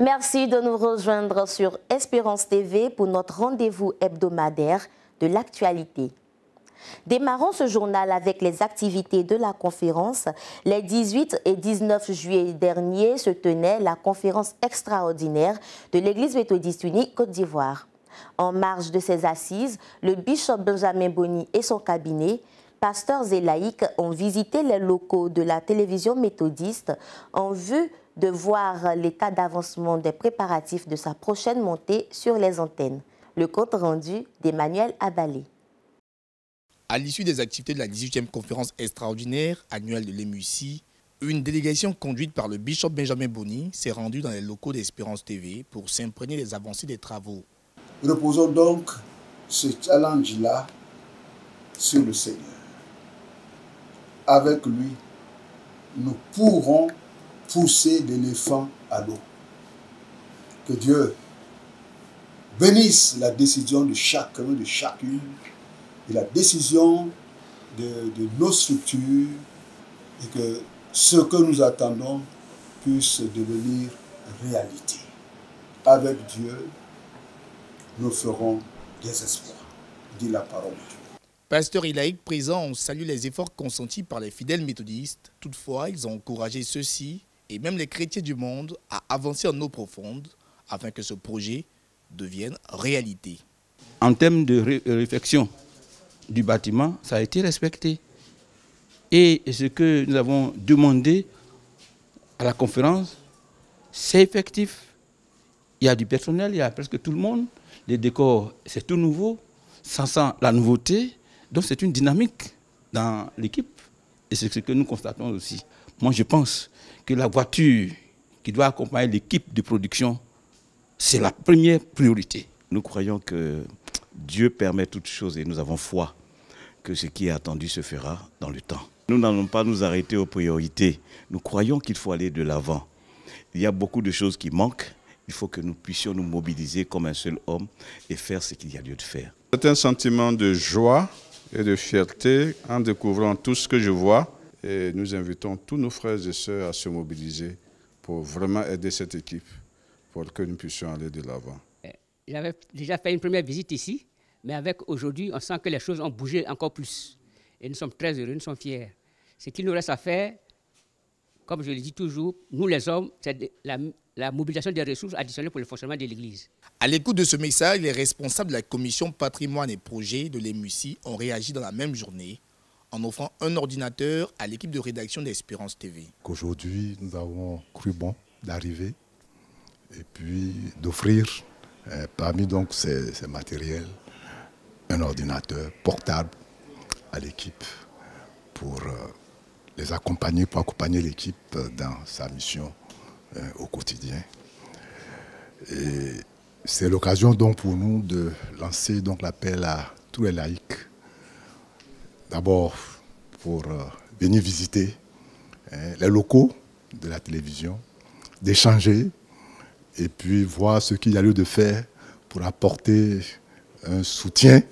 Merci de nous rejoindre sur Espérance TV pour notre rendez-vous hebdomadaire de l'actualité. Démarrons ce journal avec les activités de la conférence. Les 18 et 19 juillet dernier se tenait la conférence extraordinaire de l'Église méthodiste unie Côte d'Ivoire. En marge de ces assises, le bishop Benjamin Boni et son cabinet, pasteurs et laïcs, ont visité les locaux de la télévision méthodiste en vue de voir l'état d'avancement des préparatifs de sa prochaine montée sur les antennes. Le compte rendu d'Emmanuel Abalé. À l'issue des activités de la 18e conférence extraordinaire annuelle de l'EMUCI, une délégation conduite par le bishop Benjamin Boni s'est rendue dans les locaux d'Espérance TV pour s'imprégner des avancées des travaux. Reposons donc ce challenge-là sur le Seigneur. Avec lui, nous pourrons pousser l'éléphant à l'eau. Que Dieu bénisse la décision de chacun, de chacune, et la décision de nos structures, et que ce que nous attendons puisse devenir réalité. Avec Dieu, nous ferons des espoirs, dit la parole de Dieu. Pasteurs et laïcs présents ont salué les efforts consentis par les fidèles méthodistes. Toutefois, ils ont encouragé ceux-ci et même les chrétiens du monde à avancer en eau profonde afin que ce projet devienne réalité. En termes de réflexion du bâtiment, ça a été respecté. Et ce que nous avons demandé à la conférence, c'est effectif. Il y a du personnel, il y a presque tout le monde. Les décors, c'est tout nouveau. Ça sent la nouveauté. Donc c'est une dynamique dans l'équipe. Et c'est ce que nous constatons aussi. Moi, je pense que la voiture qui doit accompagner l'équipe de production, c'est la première priorité. Nous croyons que Dieu permet toutes choses et nous avons foi que ce qui est attendu se fera dans le temps. Nous n'allons pas nous arrêter aux priorités. Nous croyons qu'il faut aller de l'avant. Il y a beaucoup de choses qui manquent. Il faut que nous puissions nous mobiliser comme un seul homme et faire ce qu'il y a lieu de faire. C'est un sentiment de joie et de fierté en découvrant tout ce que je vois. Et nous invitons tous nos frères et sœurs à se mobiliser pour vraiment aider cette équipe, pour que nous puissions aller de l'avant. J'avais déjà fait une première visite ici, mais avec aujourd'hui, on sent que les choses ont bougé encore plus. Et nous sommes très heureux, nous sommes fiers. Ce qu'il nous reste à faire, comme je le dis toujours, nous les hommes, c'est la mobilisation des ressources additionnelles pour le fonctionnement de l'Église. À l'écoute de ce message, les responsables de la commission patrimoine et projets de l'EMUCI ont réagi dans la même journée en offrant un ordinateur à l'équipe de rédaction d'Espérance TV. Qu'aujourd'hui, nous avons cru bon d'arriver et puis d'offrir parmi donc ces matériels un ordinateur portable à l'équipe pour les accompagner, pour accompagner l'équipe dans sa mission au quotidien. Et c'est l'occasion donc pour nous de lancer donc l'appel à tous les laïcs. D'abord pour venir visiter les locaux de la télévision, d'échanger et puis voir ce qu'il y a lieu de faire pour apporter un soutien,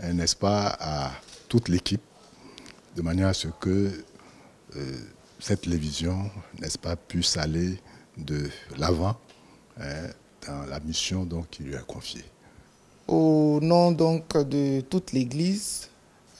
n'est-ce pas, à toute l'équipe, de manière à ce que cette télévision, n'est-ce pas, puisse aller de l'avant dans la mission donc, qui lui est confiée. Au nom donc de toute l'Église,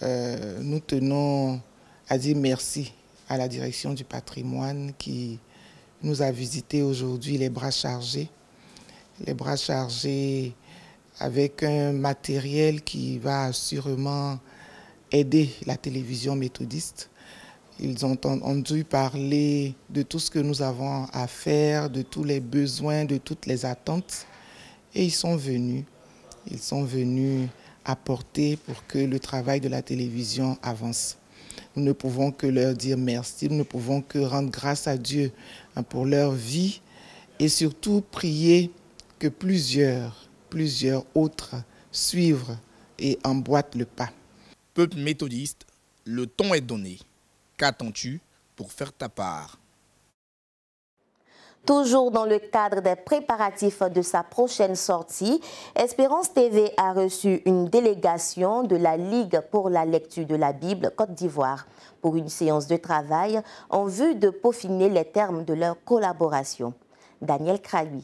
nous tenons à dire merci à la direction du patrimoine qui nous a visité aujourd'hui les bras chargés avec un matériel qui va sûrement aider la télévision méthodiste. Ils ont entendu parler de tout ce que nous avons à faire, de tous les besoins, de toutes les attentes. Et ils sont venus apporter pour que le travail de la télévision avance. Nous ne pouvons que leur dire merci, nous ne pouvons que rendre grâce à Dieu pour leur vie et surtout prier que plusieurs autres suivent et emboîtent le pas. Peuple méthodiste, le ton est donné. Qu'attends-tu pour faire ta part? Toujours dans le cadre des préparatifs de sa prochaine sortie, Espérance TV a reçu une délégation de la Ligue pour la lecture de la Bible Côte d'Ivoire pour une séance de travail en vue de peaufiner les termes de leur collaboration. Daniel Kraoui.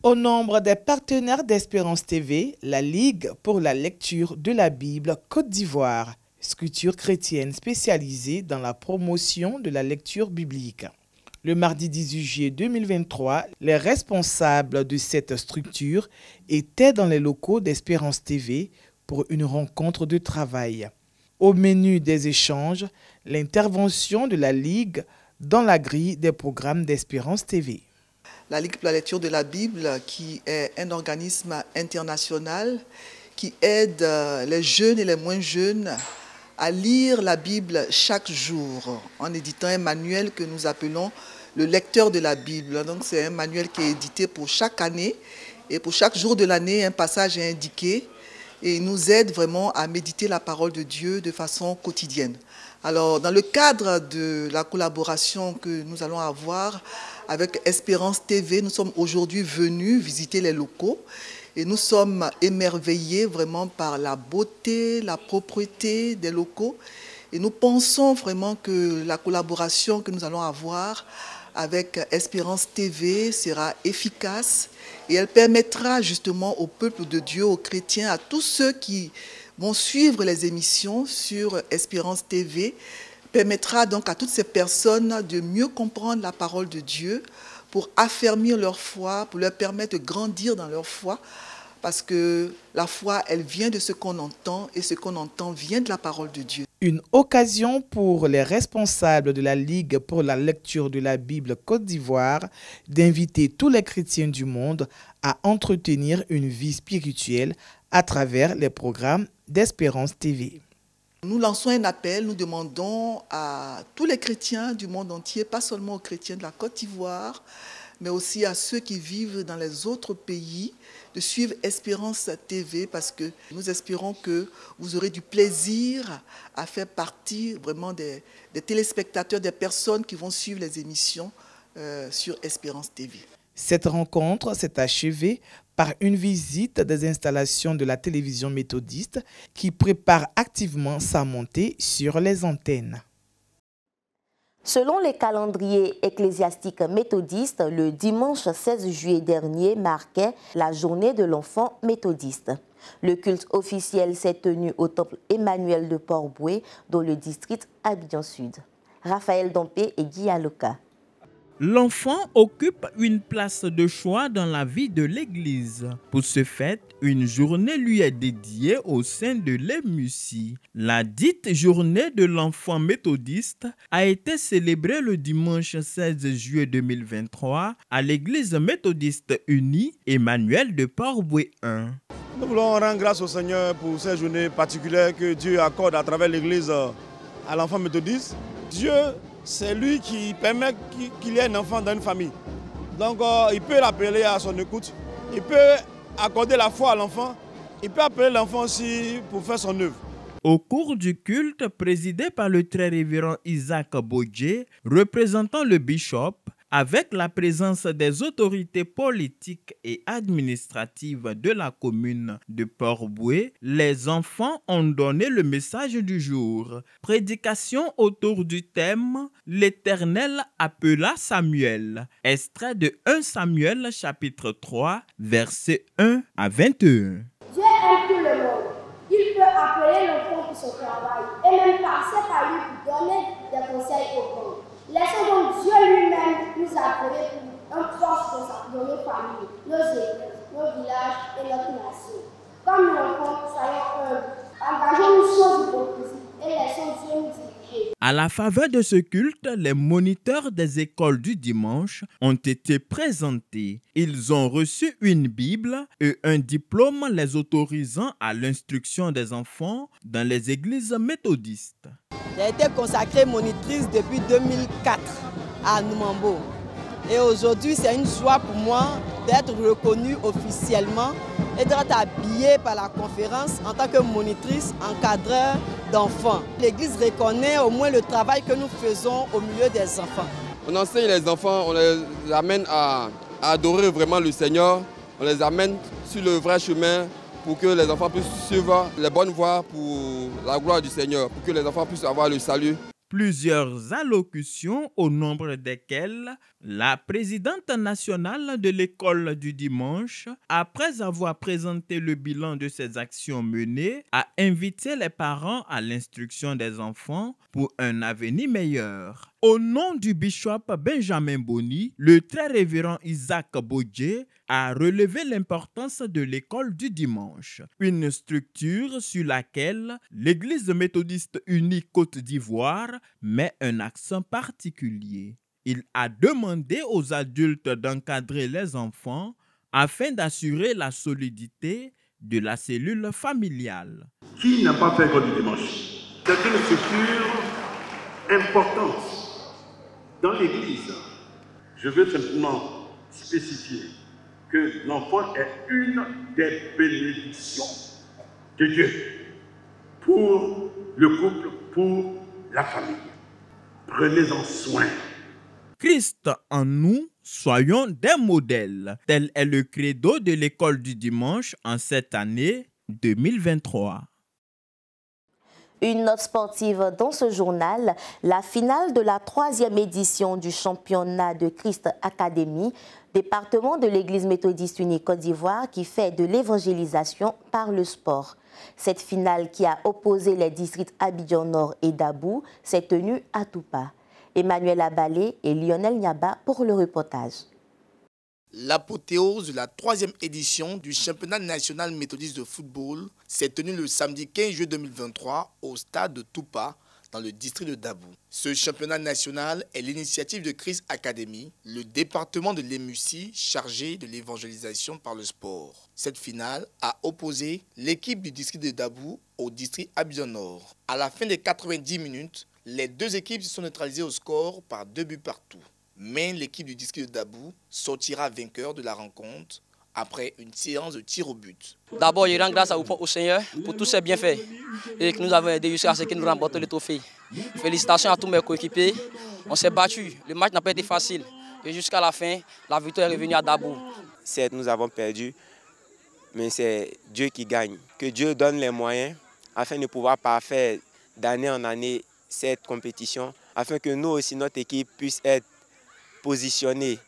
Au nombre des partenaires d'Espérance TV, la Ligue pour la lecture de la Bible Côte d'Ivoire, structure chrétienne spécialisée dans la promotion de la lecture biblique. Le mardi 18 juillet 2023, les responsables de cette structure étaient dans les locaux d'Espérance TV pour une rencontre de travail. Au menu des échanges, l'intervention de la Ligue dans la grille des programmes d'Espérance TV. La Ligue pour la lecture de la Bible, qui est un organisme international qui aide les jeunes et les moins jeunes à lire la Bible chaque jour en éditant un manuel que nous appelons le lecteur de la Bible. Donc c'est un manuel qui est édité pour chaque année et pour chaque jour de l'année, un passage est indiqué et il nous aide vraiment à méditer la parole de Dieu de façon quotidienne. Alors dans le cadre de la collaboration que nous allons avoir avec Espérance TV, nous sommes aujourd'hui venus visiter les locaux et nous sommes émerveillés vraiment par la beauté, la propreté des locaux. Et nous pensons vraiment que la collaboration que nous allons avoir avec Espérance TV sera efficace et elle permettra justement au peuple de Dieu, aux chrétiens, à tous ceux qui vont suivre les émissions sur Espérance TV, permettra donc à toutes ces personnes de mieux comprendre la parole de Dieu pour affermir leur foi, pour leur permettre de grandir dans leur foi, parce que la foi, elle vient de ce qu'on entend et ce qu'on entend vient de la parole de Dieu. Une occasion pour les responsables de la Ligue pour la lecture de la Bible Côte d'Ivoire d'inviter tous les chrétiens du monde à entretenir une vie spirituelle à travers les programmes d'Espérance TV. Nous lançons un appel, nous demandons à tous les chrétiens du monde entier, pas seulement aux chrétiens de la Côte d'Ivoire, mais aussi à ceux qui vivent dans les autres pays, de suivre Espérance TV parce que nous espérons que vous aurez du plaisir à faire partie vraiment des téléspectateurs, des personnes qui vont suivre les émissions sur Espérance TV. Cette rencontre s'est achevée par une visite des installations de la télévision méthodiste qui prépare activement sa montée sur les antennes. Selon les calendriers ecclésiastiques méthodistes, le dimanche 16 juillet dernier marquait la journée de l'enfant méthodiste. Le culte officiel s'est tenu au temple Emmanuel de Port-Bouët, dans le district Abidjan Sud. Raphaël Dompé et Guy Aloka. L'enfant occupe une place de choix dans la vie de l'Église. Pour ce fait, une journée lui est dédiée au sein de l'EMUCI. La dite journée de l'enfant méthodiste a été célébrée le dimanche 16 juillet 2023 à l'Église méthodiste unie Emmanuel de Port-Bouët 1. Nous voulons rendre grâce au Seigneur pour cette journée particulière que Dieu accorde à travers l'Église à l'enfant méthodiste. Dieu, c'est lui qui permet qu'il y ait un enfant dans une famille. Donc il peut l'appeler à son écoute, il peut accorder la foi à l'enfant, il peut appeler l'enfant aussi pour faire son œuvre. Au cours du culte présidé par le très révérend Isaac Bodje, représentant le bishop, avec la présence des autorités politiques et administratives de la commune de Port-Bouët, les enfants ont donné le message du jour. Prédication autour du thème « L'Éternel appela Samuel », extrait de 1 Samuel chapitre 3, versets 1 à 21. Dieu aime tout le monde. Il peut appeler l'enfant pour son travail et même passer par lui pour donner des conseils aux grands. Laissons donc Dieu lui-même nous appeler pour un proche dans nos familles, nos églises, nos villages et notre nation. Comme l'enfant, soyons humbles, engageons-nous sans hypocrisie et laissons Dieu nous diriger. À la faveur de ce culte, les moniteurs des écoles du dimanche ont été présentés. Ils ont reçu une Bible et un diplôme les autorisant à l'instruction des enfants dans les églises méthodistes. J'ai été consacrée monitrice depuis 2004 à Noumambo. Et aujourd'hui, c'est une joie pour moi d'être reconnue officiellement et d'être habillée par la conférence en tant que monitrice, encadreur d'enfants. L'Église reconnaît au moins le travail que nous faisons au milieu des enfants. On enseigne les enfants, on les amène à adorer vraiment le Seigneur, on les amène sur le vrai chemin pour que les enfants puissent suivre les bonnes voies pour la gloire du Seigneur, pour que les enfants puissent avoir le salut. Plusieurs allocutions, au nombre desquelles La présidente nationale de l'école du dimanche, après avoir présenté le bilan de ses actions menées, a invité les parents à l'instruction des enfants pour un avenir meilleur. Au nom du bishop Benjamin Boni, le très révérend Isaac Bodje a relevé l'importance de l'école du dimanche, une structure sur laquelle l'Église méthodiste unie Côte d'Ivoire met un accent particulier. Il a demandé aux adultes d'encadrer les enfants afin d'assurer la solidité de la cellule familiale. Qui n'a pas fait l'école du dimanche? C'est une structure importante dans l'Église. Je veux simplement spécifier que l'enfant est une des bénédictions de Dieu pour le couple, pour la famille. Prenez-en soin. Christ en nous, soyons des modèles. Tel est le credo de l'école du dimanche en cette année 2023. Une note sportive dans ce journal, la finale de la 3e édition du championnat de Christ Academy, département de l'Église méthodiste unie Côte d'Ivoire qui fait de l'évangélisation par le sport. Cette finale qui a opposé les districts Abidjan Nord et Dabou s'est tenue à Toupa. Emmanuel Abalé et Lionel Niaba pour le reportage. L'apothéose de la 3e édition du championnat national méthodiste de football s'est tenue le samedi 15 juillet 2023 au stade de Toupa, dans le district de Dabou. Ce championnat national est l'initiative de Christ Academy, le département de l'EMUCI chargé de l'évangélisation par le sport. Cette finale a opposé l'équipe du district de Dabou au district Abidjan Nord. À la fin des 90 minutes, les deux équipes se sont neutralisées au score par 2 buts partout. Mais l'équipe du district de Dabou sortira vainqueur de la rencontre après une séance de tir au but. D'abord, je rends grâce au Seigneur pour tous ses bienfaits et que nous avons aidé jusqu'à ce qu'il nous remporte le trophée. Félicitations à tous mes coéquipiers. On s'est battus. Le match n'a pas été facile. Et jusqu'à la fin, la victoire est revenue à Dabou. Certes, nous avons perdu, mais c'est Dieu qui gagne. Que Dieu donne les moyens afin de pouvoir parfaire d'année en année cette compétition, afin que nous aussi, notre équipe, puisse être positionnée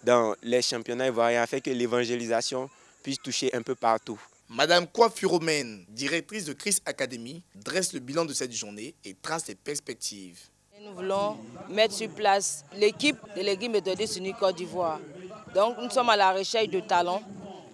dans les championnats ivoiriens, afin que l'évangélisation puisse toucher un peu partout. Madame Kwafuromène, directrice de Christ Academy, dresse le bilan de cette journée et trace les perspectives. Nous voulons mettre sur place l'équipe de l'Église méthodiste unie Côte d'Ivoire. Donc nous sommes à la recherche de talents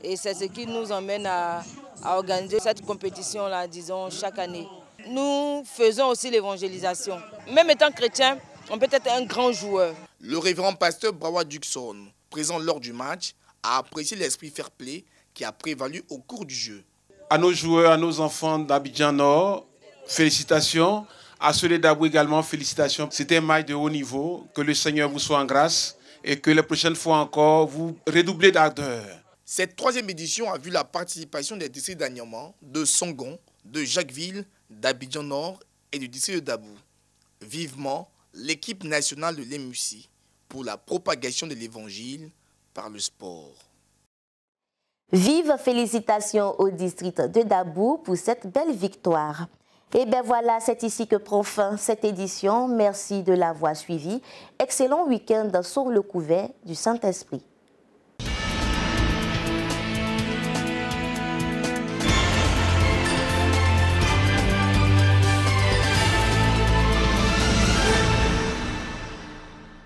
et c'est ce qui nous emmène à organiser cette compétition-là, disons, chaque année. Nous faisons aussi l'évangélisation. Même étant chrétien, on peut être un grand joueur. Le révérend pasteur Brawa Duxon, présent lors du match, a apprécié l'esprit fair-play qui a prévalu au cours du jeu. À nos joueurs, à nos enfants d'Abidjan Nord, félicitations. À ceux de Dabou également, félicitations. C'était un match de haut niveau. Que le Seigneur vous soit en grâce et que les prochaines fois encore, vous redoublez d'ardeur. Cette 3e édition a vu la participation des districts d'Agnaman, de Songon, de Jacquesville, d'Abidjan Nord et du district de Dabou. Vivement l'équipe nationale de l'EMUCI pour la propagation de l'évangile par le sport. Vive félicitations au district de Dabou pour cette belle victoire. Et bien voilà, c'est ici que prend fin cette édition. Merci de l'avoir suivi. Excellent week-end sur le couvert du Saint-Esprit.